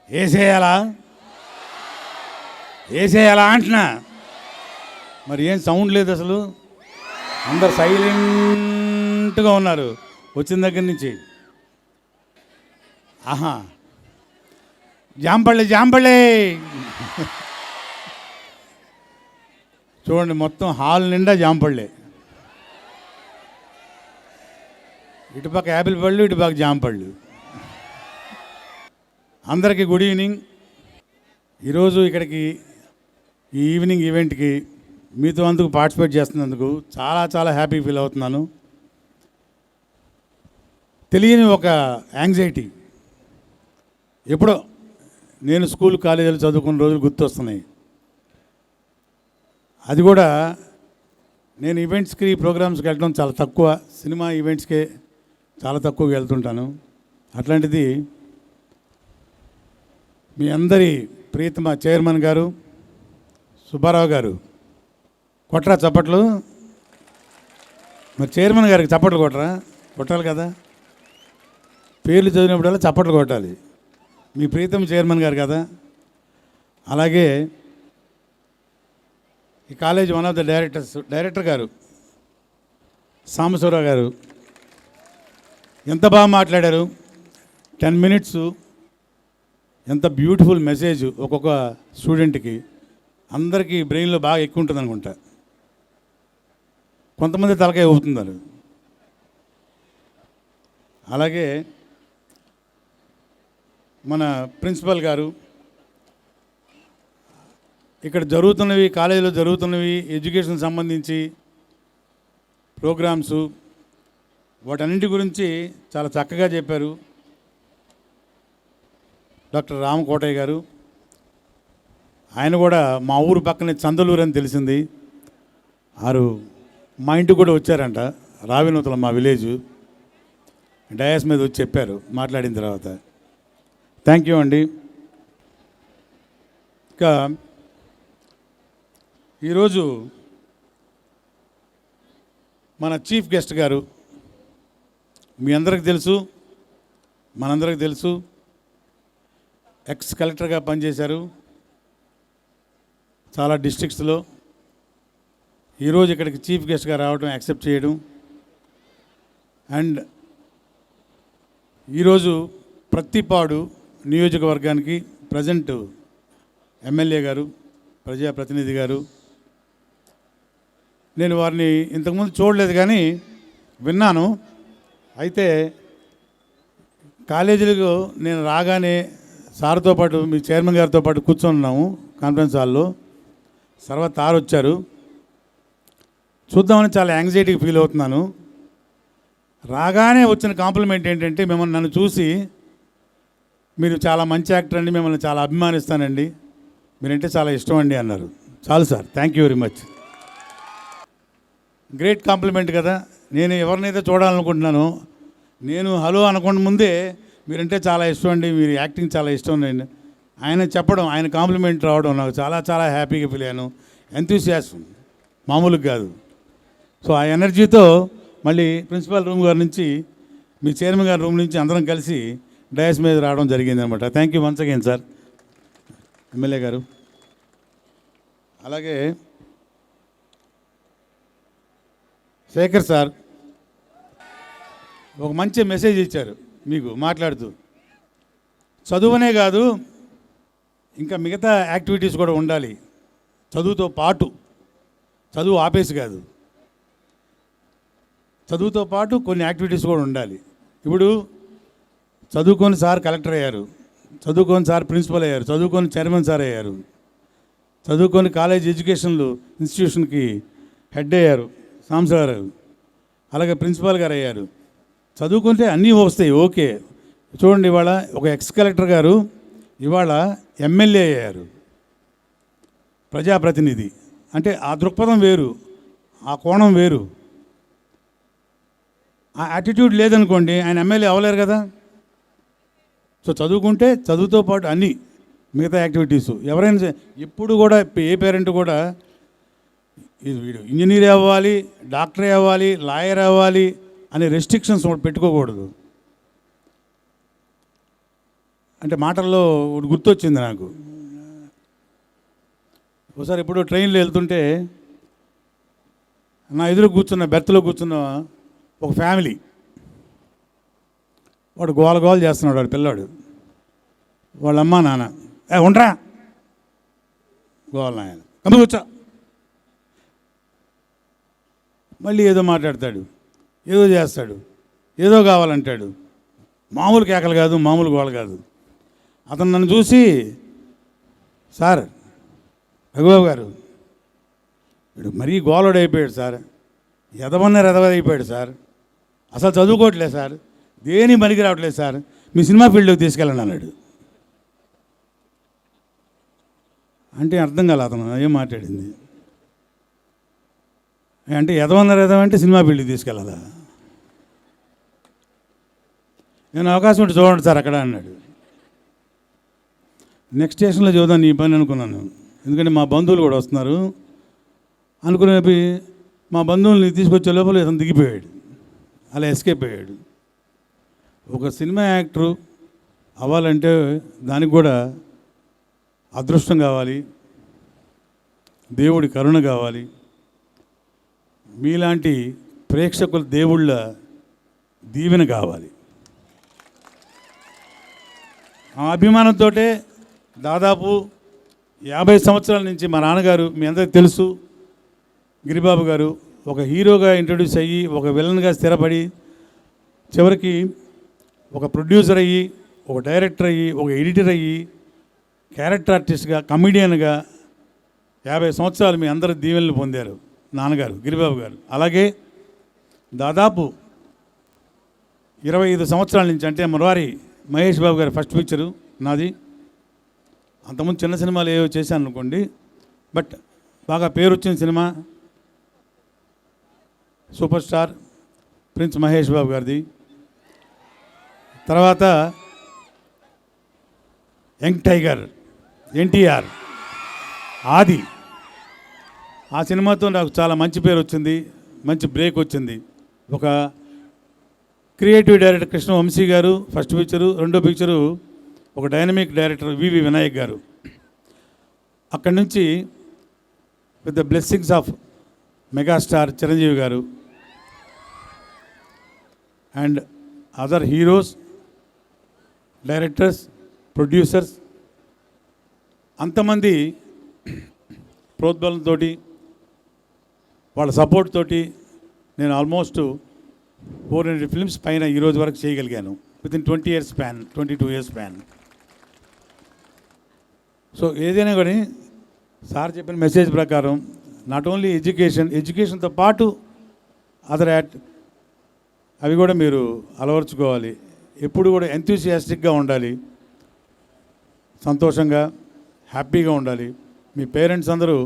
వేసేయాలా వేసేయాలా అంటున్నా. మరి ఏం సౌండ్ లేదు అసలు, అందరు సైలెంట్గా ఉన్నారు వచ్చిన దగ్గర నుంచి. ఆహా, జాంపళ్ళే జాంపళ్ళే చూడండి, మొత్తం హాల్ నిండా జాంపళ్ళే. ఇటుపక్క యాపిల్ పళ్ళు, ఇటుపక్క జాంపళ్ళు. అందరికీ గుడ్ ఈవినింగ్. ఈరోజు ఇక్కడికి ఈ ఈవినింగ్ ఈవెంట్కి మీతో అందుకు పార్టిసిపేట్ చేస్తున్నందుకు చాలా చాలా హ్యాపీ ఫీల్ అవుతున్నాను. తెలియని ఒక యాంగ్జైటీ, ఎప్పుడో నేను స్కూల్ కాలేజీలో చదువుకున్న రోజులు గుర్తొస్తున్నాయి. అది కూడా నేను ఈవెంట్స్కి ప్రోగ్రామ్స్కి వెళ్ళడం చాలా తక్కువ, సినిమా ఈవెంట్స్కే చాలా తక్కువగా వెళ్తుంటాను. అట్లాంటిది మీ అందరి ప్రీతమ చైర్మన్ గారు సుబ్బారావు గారు, కొట్టరా చప్పట్లు. మరి చైర్మన్ గారికి చప్పట్లు కొట్టరా? కొట్టాలి కదా, పేర్లు చదివినప్పుడల్లా చప్పట్లు కొట్టాలి. మీ ప్రీతమ చైర్మన్ గారు కదా. అలాగే ఈ college one of the director గారు సాంబశివరావు గారు ఎంత బాగా మాట్లాడారు. 10 minutes ఎంత బ్యూటిఫుల్ మెసేజ్ ఒక్కొక్క స్టూడెంట్కి. అందరికీ బ్రెయిన్లో బాగా ఎక్కువ ఉంటుంది అనుకుంటా, కొంతమంది తలకాయ ఊపుతున్నారు. అలాగే మన ప్రిన్సిపల్ గారు, ఇక్కడ జరుగుతున్నవి, కాలేజీలో జరుగుతున్నవి, ఎడ్యుకేషన్ సంబంధించి ప్రోగ్రామ్స్, వాటన్నింటి గురించి చాలా చక్కగా చెప్పారు. డాక్టర్ రామకోటయ్య గారు, ఆయన కూడా మా ఊరు పక్కనే చందలూరు అని తెలిసింది. మా ఇంటికి కూడా వచ్చారంట, రావినూతల మా విలేజ్. డయాస్ మీద వచ్చి చెప్పారు మాట్లాడిన తర్వాత. థ్యాంక్ యూ అండి. ఇంకా ఈరోజు మన చీఫ్ గెస్ట్ గారు మీ అందరికి తెలుసు, మనందరికి తెలుసు, ఎక్స్ కలెక్టర్గా పనిచేశారు చాలా డిస్ట్రిక్ట్స్లో. ఈరోజు ఇక్కడికి చీఫ్ గెస్ట్గా రావడం, యాక్సెప్ట్ చేయడం, అండ్ ఈరోజు ప్రత్తిపాడు నియోజకవర్గానికి ప్రజెంట్ ఎమ్మెల్యే గారు, ప్రజాప్రతినిధి గారు. నేను వారిని ఇంతకుముందు చూడలేదు కానీ విన్నాను. అయితే కాలేజీలకు నేను రాగానే సార్తో పాటు, మీ చైర్మన్ గారితో పాటు కూర్చొని కాన్ఫరెన్స్ హాల్లో. సార్ వచ్చారు, చూద్దామని చాలా యాంగ్జైటీగా ఫీల్ అవుతున్నాను. రాగానే వచ్చిన కాంప్లిమెంట్ ఏంటంటే, మిమ్మల్ని నన్ను చూసి మీరు చాలా మంచి యాక్టర్ అండి, మిమ్మల్ని చాలా అభిమానిస్తానండి, మీరంటే చాలా ఇష్టం అండి అన్నారు. చాలు sir, thank you very much. Great compliment కదా. నేను ఎవరినైతే చూడాలనుకుంటున్నానో, నేను హలో అనుకున్న ముందే మీరంటే చాలా ఇష్టం అండి, మీరు యాక్టింగ్ చాలా ఇష్టం అండి ఆయన చెప్పడం, ఆయన కాంప్లిమెంట్ రావడం నాకు చాలా చాలా హ్యాపీగా ఫీల్ అయ్యాను. ఎంతూసియాసం మామూలుగా కాదు. సో ఆ ఎనర్జీతో మళ్ళీ ప్రిన్సిపల్ రూమ్ గారి నుంచి, మీ చైర్మన్ గారి రూమ్ నుంచి అందరం కలిసి డయాస్ మీద రావడం జరిగింది అనమాట. Thank you once again sir, MLA గారు. అలాగే శేఖర్ సార్ ఒక మంచి మెసేజ్ ఇచ్చారు మీకు మాట్లాడుతూ. చదువునే కాదు, ఇంకా మిగతా యాక్టివిటీస్ కూడా ఉండాలి చదువుతో పాటు. చదువు ఆపేసి కాదు, చదువుతో పాటు కొన్ని యాక్టివిటీస్ కూడా ఉండాలి. ఇప్పుడు చదువుకొని సార్ కలెక్టర్ అయ్యారు, చదువుకొని సార్ ప్రిన్సిపల్ అయ్యారు, చదువుకొని చైర్మన్ సార్ అయ్యారు, చదువుకొని కాలేజ్ ఎడ్యుకేషన్లు ఇన్స్టిట్యూషన్కి హెడ్ అయ్యారు సాంబశివరావు గారు, అలాగే ప్రిన్సిపాల్ గారు అయ్యారు. చదువుకుంటే అన్నీ వస్తాయి, ఓకే. చూడండి, ఇవాళ ఒక ఎక్స్ కలెక్టర్ గారు ఇవాళ ఎమ్మెల్యే అయ్యారు, ప్రజాప్రతినిధి. అంటే ఆ దృక్పథం వేరు, ఆ కోణం వేరు. ఆ యాటిట్యూడ్ లేదనుకోండి ఆయన ఎమ్మెల్యే అవ్వలేరు కదా. సో చదువుకుంటే చదువుతో పాటు అన్నీ మిగతా యాక్టివిటీసు. ఎవరైనా ఎప్పుడు కూడా, ఏ పేరెంట్ కూడా వీడు ఇంజనీర్ అవ్వాలి, డాక్టరే అవ్వాలి, లాయర్ అవ్వాలి అనే రెస్ట్రిక్షన్స్ పెట్టుకోకూడదు. అంటే మాటల్లో ఒకటి గుర్తొచ్చింది నాకు. ఒకసారి ఎప్పుడో ట్రైన్లో వెళ్తుంటే నా ఎదురు కూర్చున్న బెర్త్లో కూర్చున్న ఒక ఫ్యామిలీ, వాడు గోల గోల చేస్తున్నాడు. వాడు పిల్లాడు, వాళ్ళ అమ్మ నాన్న ఉండరా గోల నాయన కమ్మి కూర్చో. మళ్ళీ ఏదో మాట్లాడతాడు, ఏదో చేస్తాడు, ఏదో కావాలంటాడు. మామూలు కేకలు కాదు, మామూలు గోల కాదు. అతను నన్ను చూసి, సార్ రఘుబాబు గారు వీడు మరీ గోలోడు అయిపోయాడు సార్, ఎదవైపోయాడు సార్, అసలు చదువుకోవట్లేదు సార్, దేని పనికి రావట్లేదు సార్, మీ సినిమా ఫీల్డ్లోకి తీసుకెళ్ళండి అన్నాడు. అంటే అర్థం కాలే అతను ఏం మాట్లాడింది. అంటే ఎదవంటే సినిమా ఫీల్డ్కి తీసుకెళ్ళాలా? నేను అవకాశం ఉంటే చూడండి సార్ అక్కడ అన్నాడు. నెక్స్ట్ స్టేషన్లో చూద్దాం నీ పని అనుకున్నాను, ఎందుకంటే మా బంధువులు కూడా వస్తున్నారు అనుకునేపి మా బంధువుల్ని తీసుకొచ్చే లోపల ఇతను దిగిపోయాడు, అలా ఎస్కేప్ అయ్యాడు. ఒక సినిమా యాక్టరు అవ్వాలంటే దానికి కూడా అదృష్టం కావాలి, దేవుడి కరుణ కావాలి, మీలాంటి ప్రేక్షకుల దేవుళ్ళ దీవెన కావాలి. ఆ అభిమానంతో దాదాపు 50 సంవత్సరాల నుంచి మా నాన్నగారు, మీ అందరికీ తెలుసు, గిరిబాబు గారు ఒక హీరోగా ఇంట్రడ్యూస్ అయ్యి, ఒక విలన్గా స్థిరపడి, చివరికి ఒక ప్రొడ్యూసర్ అయ్యి, ఒక డైరెక్టర్ అయ్యి, ఒక ఎడిటర్ అయ్యి, క్యారెక్టర్ ఆర్టిస్ట్గా, కమిడియన్గా 50 సంవత్సరాలు మీ అందరి దీవెనలు పొందారు నాన్నగారు గిరిబాబు గారు. అలాగే దాదాపు 25 సంవత్సరాల నుంచి, అంటే మురారి మహేష్ బాబు గారి ఫస్ట్ పిక్చరు నాది. అంతకుముందు చిన్న సినిమాలు ఏవో చేశాను అనుకోండి, బట్ బాగా పేరు వచ్చిన cinema superstar prince Mahesh Babu గారిది. తర్వాత యంగ్ టైగర్ ఎన్టీఆర్ ఆది. ఆ సినిమాతో నాకు చాలా మంచి పేరు వచ్చింది, మంచి బ్రేక్ వచ్చింది. ఒక creative director Krishna Vamsi garu first picture, రెండో పిక్చరు ఒక dynamic director V V Vinayak garu. అక్కడి నుంచి with the blessings of megastar Chiranjeevi garu and other heroes, directors, producers, అంతమంది ప్రోద్బలంతో, వాళ్ళ సపోర్ట్ తోటి నేను ఆల్మోస్ట్ 400 ఫిల్మ్స్ పైన ఈరోజు వరకు చేయగలిగాను with in 20 years span, 22 years span. So ఏదైనా కానీ సార్ చెప్పిన మెసేజ్ ప్రకారం నాట్ ఓన్లీ ఎడ్యుకేషన్తో పాటు అదర్ అవి కూడా మీరు అలవర్చుకోవాలి. ఎప్పుడు కూడా ఎంతూసియాస్టిక్గా ఉండాలి, సంతోషంగా హ్యాపీగా ఉండాలి. మీ పేరెంట్స్ అందరూ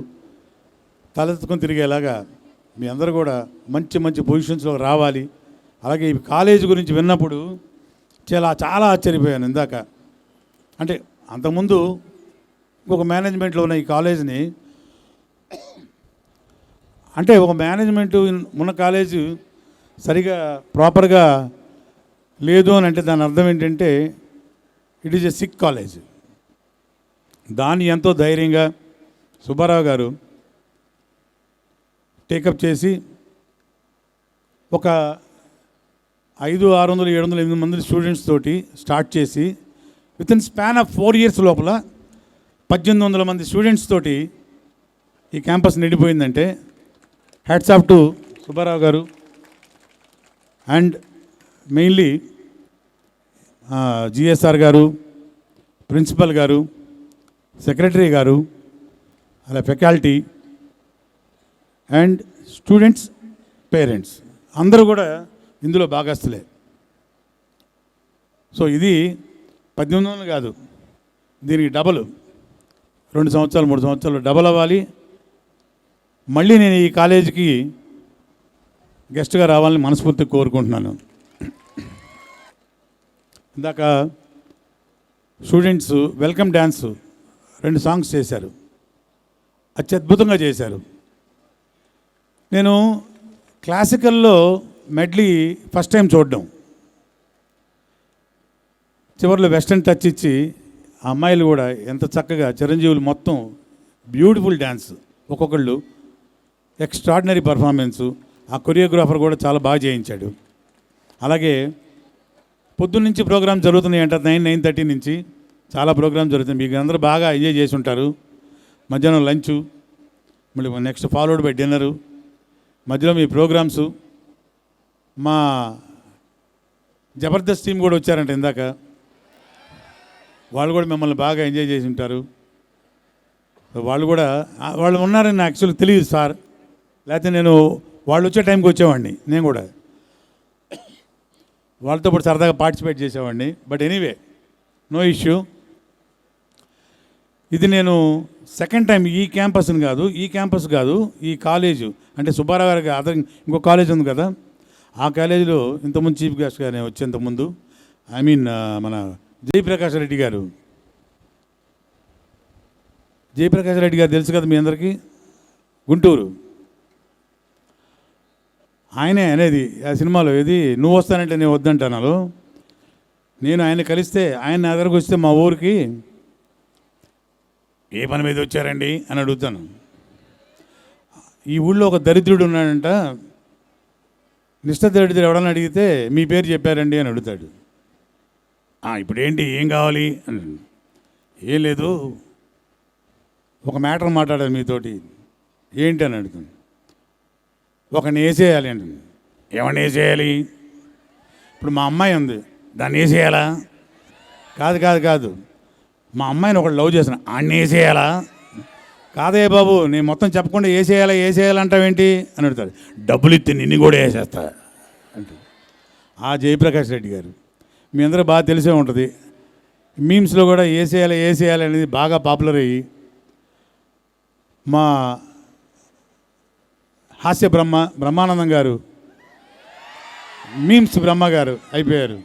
తలెత్తుకొని తిరిగేలాగా మీ అందరూ కూడా మంచి మంచి పొజిషన్స్లో రావాలి. అలాగే ఈ కాలేజీ గురించి విన్నప్పుడు చాలా ఆశ్చర్యపోయాను. ఇందాక అంటే అంతకుముందు ఇంకొక మేనేజ్మెంట్లో ఉన్న ఈ కాలేజీని, అంటే ఒక మేనేజ్మెంట్ ఉన్న కాలేజీ సరిగా ప్రాపర్గా లేదు అని అంటే దాని అర్థం ఏంటంటే it is a sick college. దాన్ని ఎంతో ధైర్యంగా సుబ్బారావు గారు టేకప్ చేసి ఒక 500, 600, 700, 800 మంది స్టూడెంట్స్ తోటి స్టార్ట్ చేసి within span of 4 years లోపల 1800 మంది స్టూడెంట్స్ తోటి ఈ క్యాంపస్ నిండిపోయిందంటే hats off to Subbarao garu and mainly GSR garu, principal garu, secretary garu, అలా ఫ్యాకల్టీ అండ్ స్టూడెంట్స్, పేరెంట్స్ అందరూ కూడా ఇందులో భాగస్తులే. సో ఇది 1800 కాదు, దీనికి డబల్ 2 సంవత్సరాలు 3 సంవత్సరాలు డబల్ అవ్వాలి. మళ్ళీ నేను ఈ కాలేజీకి గెస్ట్గా రావాలని మనస్ఫూర్తిగా కోరుకుంటున్నాను. ఇందాక స్టూడెంట్స్ వెల్కమ్ డ్యాన్స్ 2 సాంగ్స్ చేశారు, అత్యద్భుతంగా చేశారు. నేను క్లాసికల్లో మెడ్లీ ఫస్ట్ టైం చూడడం, చివరిలో వెస్టర్న్ టచ్ ఇచ్చి ఆ అమ్మాయిలు కూడా ఎంత చక్కగా చిరంజీవులు మొత్తం బ్యూటిఫుల్ డ్యాన్స్, ఒక్కొక్కళ్ళు ఎక్స్ట్రాడినరీ పర్ఫార్మెన్సు. ఆ కొరియోగ్రాఫర్ కూడా చాలా బాగా చేయించాడు. అలాగే పొద్దున్నుంచి ప్రోగ్రామ్ జరుగుతున్నాయి అంట, 9:30 నుంచి చాలా ప్రోగ్రామ్ జరుగుతుంది. మీకు అందరూ బాగా ఎంజాయ్ చేసి ఉంటారు. మధ్యాహ్నం లంచు, మళ్ళీ నెక్స్ట్ ఫాలోడ్ బై డిన్నరు, మధ్యలో మీ ప్రోగ్రామ్సు. మా జబర్దస్త్ టీం కూడా వచ్చారంట ఇందాక, వాళ్ళు కూడా మిమ్మల్ని బాగా ఎంజాయ్ చేసి ఉంటారు. వాళ్ళు ఉన్నారని యాక్చువల్గా తెలియదు సార్, లేకపోతే నేను వాళ్ళు వచ్చే టైంకి వచ్చేవాడిని. నేను కూడా వాళ్ళతో పాటు సరదాగా పార్టిసిపేట్ చేసేవాడిని. But anyway, no issue. ఇది నేను సెకండ్ టైం ఈ క్యాంపస్ కాదు, ఈ కాలేజు అంటే సుబ్బారావు గారికి అదర్ ఇంకో కాలేజ్ ఉంది కదా, ఆ కాలేజీలో ఇంతకుముందు చీఫ్ గెస్ట్గా నేను వచ్చేంతకుముందు మన జయప్రకాష్ రెడ్డి గారు తెలుసు కదా మీ అందరికీ, గుంటూరు. ఆయనే అనేది ఆ సినిమాలో ఏది నువ్వు వస్తానంటే నేను వద్దంటాను. నేను ఆయన కలిస్తే ఆయన నా దగ్గరకు వస్తే మా ఊరికి ఏ పని మీద వచ్చారండి అని అడుగుతాను. ఈ ఊళ్ళో ఒక దరిద్రుడు ఉన్నాడంట, నిష్ఠ దరిద్రుడు ఎవడన్నా అడిగితే మీ పేరు చెప్పారండి అని అడుగుతాడు. ఇప్పుడు ఏంటి, ఏం కావాలి అని. ఏం లేదు, ఒక మ్యాటర్ మాట్లాడాలి మీతోటి. ఏంటి అని అడుగుతాను. ఒకరిని వేసేయాలి అండి. ఏమన్నా వేసేయాలి? ఇప్పుడు మా అమ్మాయి ఉంది, దాన్ని వేసేయాలా? కాదు, మా అమ్మాయిని ఒకళ్ళు లవ్ చేసిన ఆడిని వేసేయాలా? కాదే బాబు, నేను మొత్తం చెప్పకుండా వేసేయాలంటావేంటి అని అడుగుతాడు. డబ్బులు ఇస్తే నిన్ను కూడా వేసేస్తా అంటే ఆ జయప్రకాష్ రెడ్డి గారు మీ అందరూ బాగా తెలిసే ఉంటుంది. మీమ్స్లో కూడా వేసేయాలి అనేది బాగా పాపులర్ అయ్యి మా హాస్య బ్రహ్మానందం గారు, మీమ్స్ బ్రహ్మ గారు అయిపోయారు.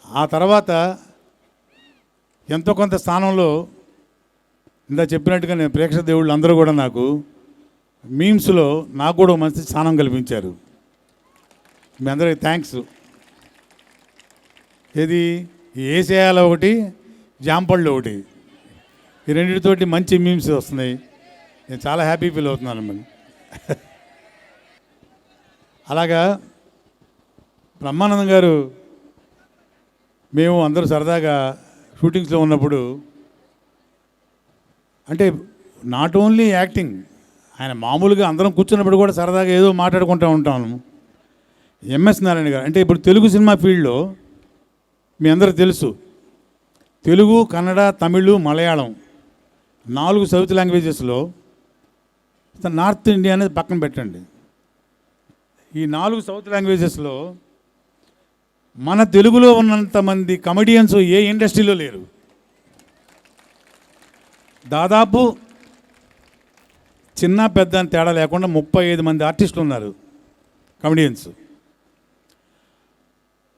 ఆ తర్వాత ఎంతో కొంత స్థానంలో ఇందా చెప్పినట్టుగా నేను ప్రేక్షక దేవుళ్ళు అందరూ కూడా నాకు మీమ్స్లో నాకు కూడా మంచి స్థానం కల్పించారు. మీ అందరికీ థ్యాంక్స్. ఏది ఏసేయాల ఒకటి, జాంపళ్ళు ఒకటి, ఈ రెండింటితోటి మంచి మీమ్స్ వస్తున్నాయి. నేను చాలా హ్యాపీ ఫీల్ అవుతున్నాను మరి. అలాగా బ్రహ్మానందం గారు మేము అందరూ సరదాగా షూటింగ్స్లో ఉన్నప్పుడు అంటే నాట్ ఓన్లీ యాక్టింగ్, ఆయన మామూలుగా అందరం కూర్చున్నప్పుడు కూడా సరదాగా ఏదో మాట్లాడుకుంటూ ఉంటాము. ఎంఎస్ నారాయణ గారు అంటే ఇప్పుడు తెలుగు సినిమా ఫీల్డ్లో మీ అందరికీ తెలుసు, తెలుగు, కన్నడ, తమిళ్, మలయాళం 4 సౌత్ లాంగ్వేజెస్లో, నార్త్ ఇండియా అనేది పక్కన పెట్టండి, ఈ 4 సౌత్ లాంగ్వేజెస్లో మన తెలుగులో ఉన్నంతమంది కమెడియన్స్ ఏ ఇండస్ట్రీలో లేరు. దాదాపు చిన్న పెద్ద అని తేడా లేకుండా 35 మంది ఆర్టిస్టులు ఉన్నారు కమెడియన్స్.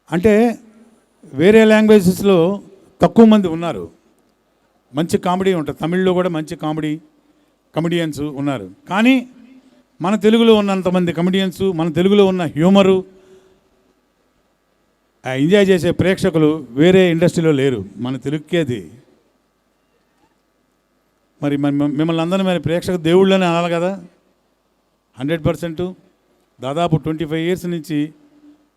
అంటే వేరే లాంగ్వేజెస్లో తక్కువ మంది ఉన్నారు, మంచి కామెడీ ఉంటుంది. తమిళ్లో కూడా మంచి కమెడియన్స్ ఉన్నారు. కానీ మన తెలుగులో ఉన్నంతమంది కమెడియన్స్, మన తెలుగులో ఉన్న హ్యూమరు ఎంజాయ్ చేసే ప్రేక్షకులు వేరే ఇండస్ట్రీలో లేరు, మన తెలుగుకే అది. మరి మిమ్మల్ని అందరినీ మరి ప్రేక్షక దేవుళ్ళని అనాలి కదా. 100% దాదాపు 25 years నుంచి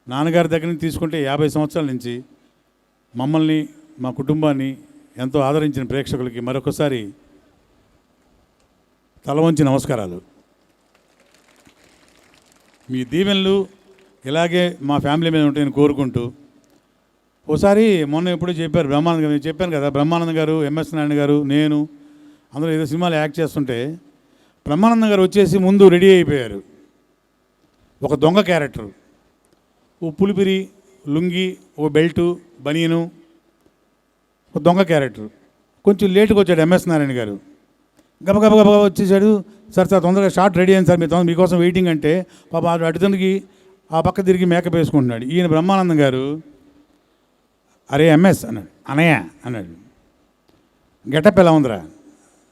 నాన్నగారి దగ్గర నుంచి తీసుకుంటే 50 సంవత్సరాల నుంచి మమ్మల్ని, మా కుటుంబాన్ని ఎంతో ఆదరించిన ప్రేక్షకులకి మరొకసారి తల వంచి నమస్కారాలు. మీ దీవెనలు ఇలాగే మా ఫ్యామిలీ మీద ఉంటాయని కోరుకుంటూ, ఓసారి మొన్న ఎప్పుడూ చెప్పారు బ్రహ్మానందం గారు, చెప్పాను కదా, బ్రహ్మానందం గారు, ఎంఎస్ నారాయణ గారు, నేను అందరూ ఏదో సినిమాలు యాక్ట్ చేస్తుంటే బ్రహ్మానందం గారు వచ్చేసి ముందు రెడీ అయిపోయారు. ఒక దొంగ క్యారెక్టర్, ఓ పులిపిరి, లుంగి, ఓ బెల్టు, బనీను, ఒక దొంగ క్యారెక్టర్. కొంచెం లేటుగా వచ్చాడు ఎంఎస్ నారాయణ గారు, గబగబా వచ్చేసాడు. సార్ తొందరగా షార్ట్ రెడీ అయింది సార్, మీకోసం వెయిటింగ్ అంటే పాప అటుతనికి ఆ పక్క తిరిగి మేకప్ వేసుకుంటున్నాడు. ఈయన బ్రహ్మానందం గారు, అరే ఎంఎస్ అన్నాడు. అనయ్య అన్నాడు. గెటప్ ఎలా ఉందిరా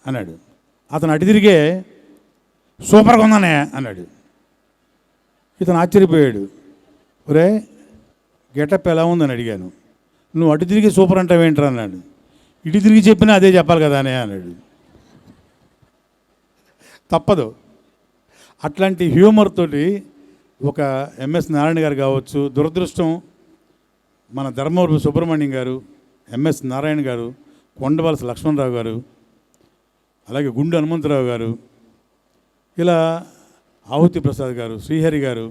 అన్నాడు. అతను అటు తిరిగే సూపర్గా ఉందన్నయ్య అన్నాడు. ఇతను ఆశ్చర్యపోయాడు. ఒరే గెటప్ ఎలా ఉందని అడిగాను. నువ్వు అటు తిరిగి సూపర్ అంటావేంట్రా అన్నాడు. ఇటు తిరిగి చెప్పినా అదే చెప్పాలి కదా అనే అన్నాడు. తప్పదు. అట్లాంటి హ్యూమర్ తోటి ఒక ఎంఎస్ నారాయణ గారు కావచ్చు, దురదృష్టం మన ధర్మవరపు సుబ్రహ్మణ్యం గారు, ఎంఎస్ నారాయణ గారు, కొండవలస లక్ష్మణరావు గారు, అలాగే గుండు హనుమంతరావు గారు, ఇలా ఆహుతి ప్రసాద్ గారు, శ్రీహరి గారు,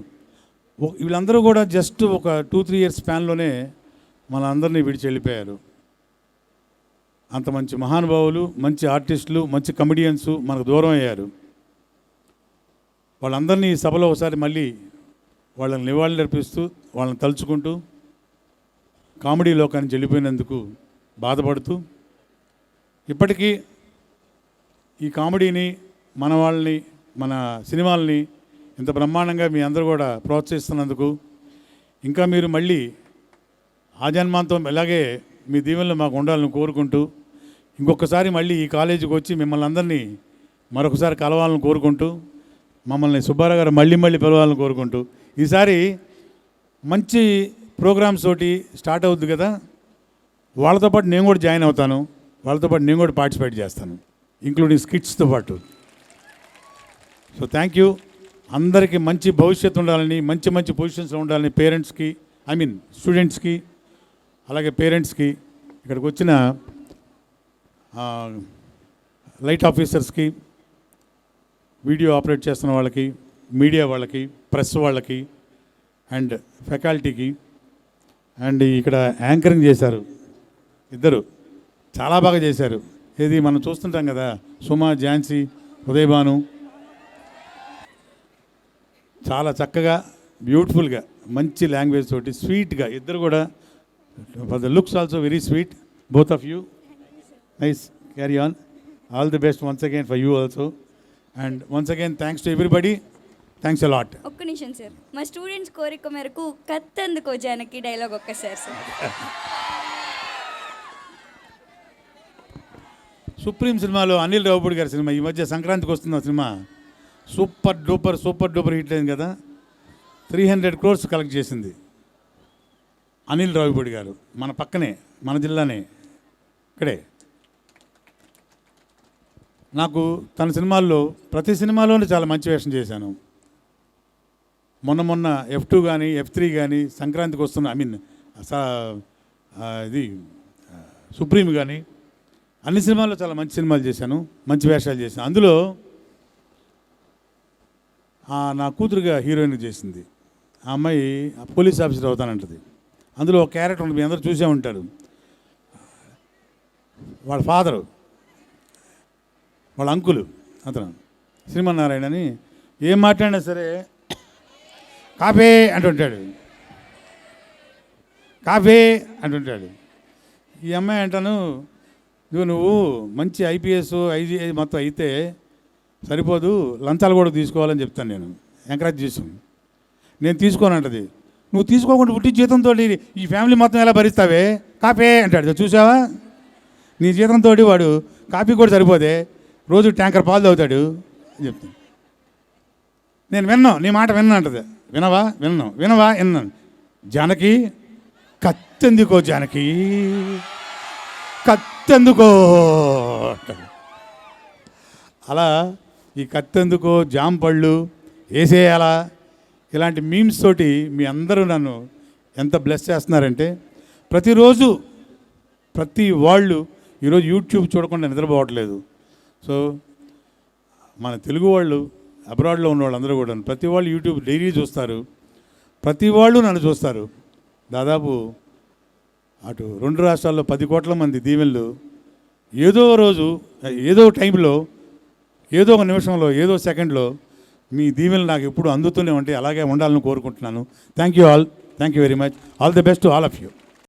వీళ్ళందరూ కూడా జస్ట్ ఒక 2-3 ఇయర్స్ స్పాన్లోనే మన అందరినీ విడిచి వెళ్ళిపోయారు. అంత మంచి మహానుభావులు, మంచి ఆర్టిస్టులు, మంచి కమెడియన్స్ మనకు దూరం అయ్యారు. వాళ్ళందరినీ ఈ సభలో ఒకసారి మళ్ళీ వాళ్ళని నివాళులు అర్పిస్తూ, వాళ్ళని తలుచుకుంటూ, కామెడీ లోకానికి వెళ్ళిపోయినందుకు బాధపడుతూ, ఇప్పటికీ ఈ కామెడీని, మన వాళ్ళని, మన సినిమాల్ని ఇంత బ్రహ్మాండంగా మీ అందరూ కూడా ప్రోత్సహిస్తున్నందుకు, ఇంకా మీరు మళ్ళీ ఆజన్మాంతం ఇలాగే మీ దీవెనలు మాకు ఉండాలని కోరుకుంటూ, ఇంకొకసారి మళ్ళీ ఈ కాలేజీకి వచ్చి మిమ్మల్ని అందరినీ మరొకసారి కలవాలని కోరుకుంటూ, మమ్మల్ని సుబ్బారావు గారు మళ్ళీ పిలవాలని కోరుకుంటూ, ఈసారి మంచి ప్రోగ్రామ్స్ తోటి స్టార్ట్ అవుద్ది కదా, వాళ్ళతో పాటు నేను కూడా జాయిన్ అవుతాను, వాళ్ళతో పాటు నేను కూడా పార్టిసిపేట్ చేస్తాను, ఇంక్లూడింగ్ స్కిట్స్తో పాటు. So thank you. అందరికీ మంచి భవిష్యత్తు ఉండాలని, మంచి మంచి పొజిషన్స్లో ఉండాలని పేరెంట్స్కి, స్టూడెంట్స్కి, అలాగే పేరెంట్స్కి, ఇక్కడికి వచ్చిన లైట్ ఆఫీసర్స్కి, వీడియో ఆపరేట్ చేస్తున్న వాళ్ళకి, మీడియా వాళ్ళకి, ప్రెస్ వాళ్ళకి, అండ్ ఫ్యాకల్టీకి, అండ్ ఇక్కడ యాంకరింగ్ చేశారు ఇద్దరు, చాలా బాగా చేశారు. ఇది మనం చూస్తుంటాం కదా, సుమా, ఝాన్సీ, ఉదయభాను, చాలా చక్కగా బ్యూటిఫుల్గా మంచి లాంగ్వేజ్ తోటి స్వీట్గా ఇద్దరు కూడా. For the looks also very sweet, both of you. Nice, carry on. All the best once again for you also. And once again thanks to everybody. Thanks a lot. ఒక్క నిమిషం సార్, మా students కోరిక మేరకు కత్తందుకో Janaki dialogue ఒక్కసారి sir. Supreme సినిమాలో అనిల్ రావుపూడి గారి cinema, ఈ మధ్య సంక్రాంతికి వస్తున్న సినిమా, సూపర్ డూపర్ హిట్ అయింది కదా, 300 crores కలెక్ట్ చేసింది. అనిల్ రావుపూడి గారు మన పక్కనే, మన జిల్లానే, ఇక్కడే. నాకు తన సినిమాల్లో ప్రతి సినిమాలోనే చాలా మంచి వేషం చేశాను. మొన్న F2 కానీ F3 కానీ సంక్రాంతికి వస్తున్న ఇది సుప్రీం కానీ అన్ని సినిమాల్లో చాలా మంచి సినిమాలు చేశాను, మంచి వేషాలు చేశాను. అందులో నా కూతురుగా హీరోయిన్ చేసింది ఆ అమ్మాయి, పోలీస్ ఆఫీసర్ అవుతానంటది. అందులో ఒక క్యారెక్టర్ ఉంటుంది, మీ అందరూ చూసే ఉంటారు. వాళ్ళ ఫాదరు, వాళ్ళ అంకులు, అతను శ్రీమన్నారాయణ అని, ఏం మాట్లాడినా సరే కాఫీ అంటుంటాడు, కాఫీ అంటుంటాడు. ఈ అమ్మాయి అంటాను, నువ్వు మంచి IPS IGI మొత్తం అయితే సరిపోదు, లంచాలు కూడా తీసుకోవాలని చెప్తాను. నేను ఎంకరేజ్ చేసాను. నేను తీసుకోనంటది. నువ్వు తీసుకోకుండా పుట్టి జీతంతో ఈ ఫ్యామిలీ మొత్తం ఎలా భరిస్తావే, కాఫీ అంటాడు. చూసావా, నీ జీతంతో వాడు కాఫీ కూడా సరిపోదే, రోజు ట్యాంకర్ పాలు తాగుతాడు అని చెప్తాను. నేను విన్నాను, నీ మాట విన్నా అంటది. వినవా విన్నాను. జానకి కత్తెందుకో, జానకి కత్తెందుకో. అలా ఈ కత్తెందుకో, జాంపళ్ళు వేసేయాలా, ఇలాంటి మీమ్స్ తోటి మీ అందరూ నన్ను ఎంత బ్లెస్ చేస్తున్నారంటే, ప్రతిరోజు ప్రతి వాళ్ళు ఈరోజు యూట్యూబ్ చూడకుండా నిద్రపోవట్లేదు. సో మన తెలుగు వాళ్ళు, అబ్రాడ్లో ఉన్న వాళ్ళందరూ కూడా ప్రతి వాళ్ళు యూట్యూబ్ డైలీ చూస్తారు, ప్రతి వాళ్ళు నన్ను చూస్తారు. దాదాపు అటు 2 రాష్ట్రాల్లో 10 కోట్ల మంది దీవెనలు ఏదో రోజు, ఏదో టైంలో, ఏదో ఒక నిమిషంలో, ఏదో సెకండ్లో మీ దీవెనలు నాకు ఎప్పుడు అందుతూనే ఉంటాయి. అలాగే ఉండాలని కోరుకుంటున్నాను. Thank you all. Thank you very much. All the best to all of you.